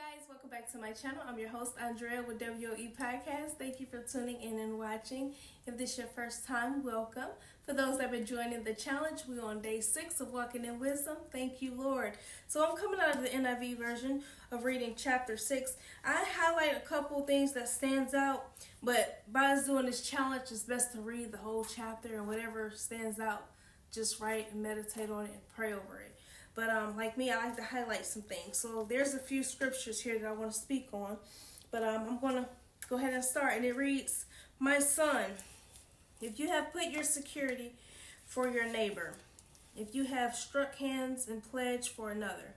guys, welcome back to my channel. I'm your host Andrea with W.O.E podcast. Thank you for tuning in and watching. If this is your first time, welcome. For those that have been joining the challenge, we're on day 6 of Walking in Wisdom. Thank you, Lord. So I'm coming out of the NIV version of reading chapter 6. I highlight a couple things that stands out, but by us doing this challenge, it's best to read the whole chapter, and whatever stands out, just write and meditate on it and pray over it. But like me, I like to highlight some things. So there's a few scriptures here that I want to speak on. But I'm going to go ahead and start. And it reads, "My son, if you have put your security for your neighbor, if you have struck hands and pledged for another,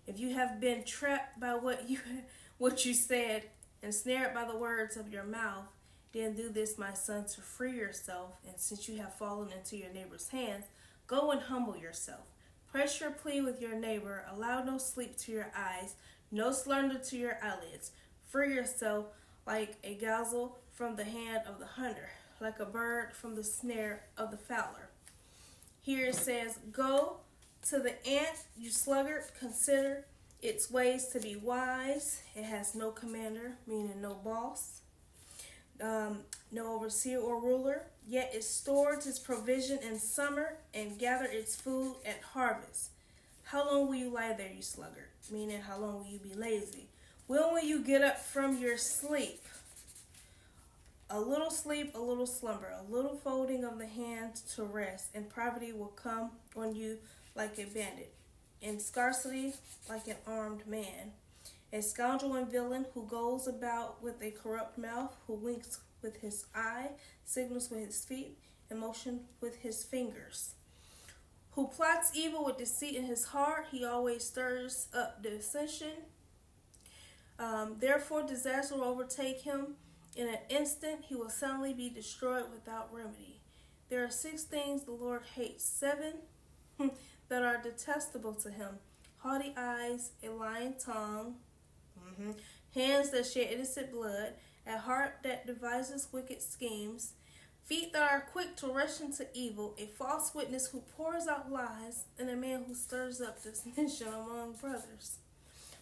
if you have been trapped by what you said and snared by the words of your mouth, then do this, my son, to free yourself. And since you have fallen into your neighbor's hands, go and humble yourself. Press your plea with your neighbor. Allow no sleep to your eyes, no slumber to your eyelids. Free yourself like a gazelle from the hand of the hunter, like a bird from the snare of the fowler." Here it says, "Go to the ant, you sluggard, consider its ways to be wise. It has no commander," meaning no boss, no overseer or ruler, yet it stores its provision in summer and gather its food at harvest. How long will you lie there, you sluggard? Meaning, how long will you be lazy? When will you get up from your sleep? A little sleep, a little slumber, a little folding of the hands to rest, and poverty will come on you like a bandit, and scarcity like an armed man. A scoundrel and villain who goes about with a corrupt mouth, who winks with his eye, signals with his feet, and motions with his fingers. Who plots evil with deceit in his heart, he always stirs up dissension. Therefore disaster will overtake him. In an instant he will suddenly be destroyed without remedy. There are 6 things the Lord hates, 7 that are detestable to him: haughty eyes, a lying tongue, hands that shed innocent blood, a heart that devises wicked schemes, feet that are quick to rush into evil, a false witness who pours out lies, and a man who stirs up dissension among brothers.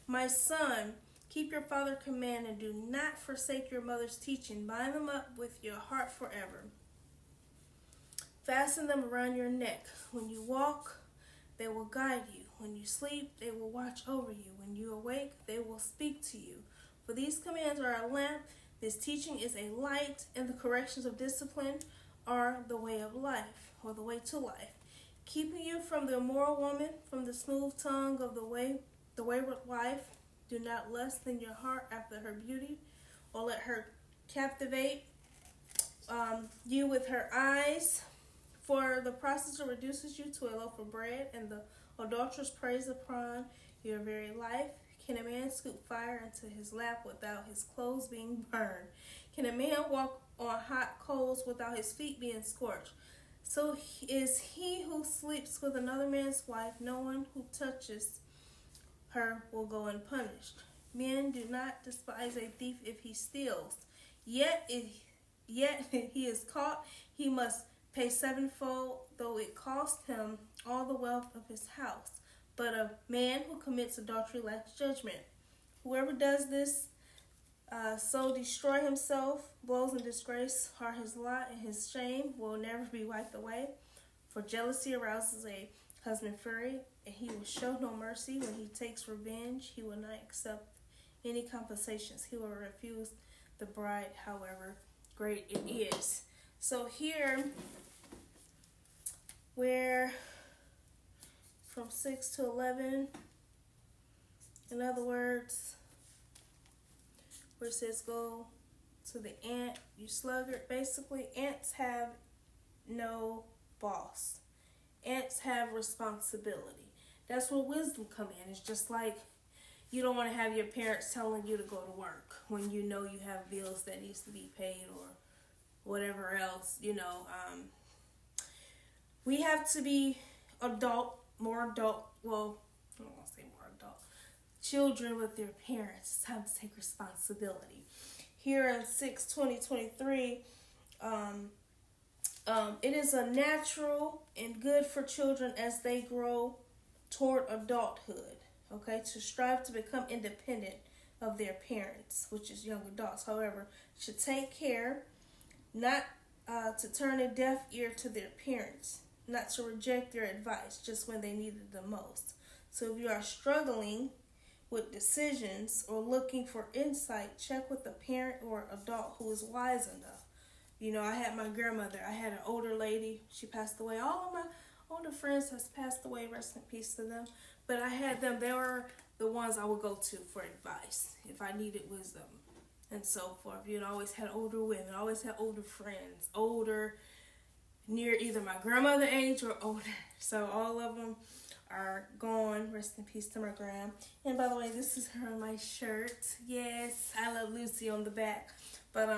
My son, keep your father's command and do not forsake your mother's teaching. Bind them up with your heart forever. Fasten them around your neck. When you walk, they will guide you. When you sleep, they will watch over you. When you awake, they will speak to you. For these commands are a lamp, this teaching is a light, and the corrections of discipline are the way of life, or the way to life, keeping you from the immoral woman, from the smooth tongue of the wayward wife. Do not lust in your heart after her beauty, or let her captivate you with her eyes. For the prostitute reduces you to a loaf of bread, and the adulteress preys upon your very life. Can a man scoop fire into his lap without his clothes being burned? Can a man walk on hot coals without his feet being scorched? So is he who sleeps with another man's wife. No one who touches her will go unpunished. Men, do not despise a thief if he steals. Yet if he is caught, he must pay 7-fold, though it cost him all the wealth of his house. But a man who commits adultery lacks judgment. Whoever does this so destroy himself. Blows and disgrace are his lot, and his shame will never be wiped away. For jealousy arouses a husband fury, and he will show no mercy. When he takes revenge, he will not accept any compensations. He will refuse the bride, however great it is. So here, where from 6 to 11, in other words, where it says go to the ant, you sluggard. Basically, ants have no boss. Ants have responsibility. That's where wisdom come in. It's just like you don't want to have your parents telling you to go to work when you know you have bills that needs to be paid or whatever else, we have to be more adult, well, I don't want to say more adult, children with their parents. It's time to take responsibility. Here in 6:20:23, it is a natural and good for children as they grow toward adulthood, okay, to strive to become independent of their parents, which is young adults. However, should take care not to turn a deaf ear to their parents, not to reject their advice just when they need it the most. So if you are struggling with decisions or looking for insight, check with a parent or adult who is wise enough. You know, I had my grandmother. I had an older lady. She passed away. All of my older friends has passed away. Rest in peace to them. But I had them. They were the ones I would go to for advice if I needed wisdom and so forth. You know, I always had older women. I always had older friends. Older, near either my grandmother age or older. So all of them are gone. Rest in peace to my gram. And by the way, this is her on my shirt. Yes, I love Lucy on the back. But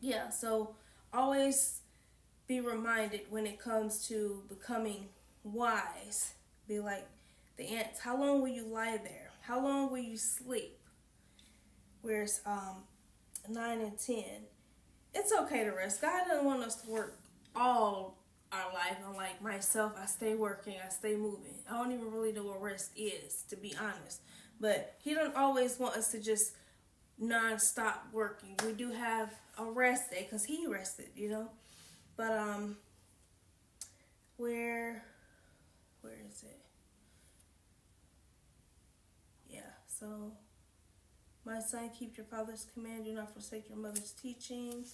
yeah, so always be reminded when it comes to becoming wise. Be like the ants. How long will you lie there? How long will you sleep? Whereas 9 and 10, it's okay to rest. God doesn't want us to work all our life. Unlike myself, I stay working, I stay moving. I don't even really know what rest is, to be honest. But He don't always want us to just non-stop working. We do have a rest day because He rested, you know. But where is it? Yeah, so my son, keep your father's command, do not forsake your mother's teaching.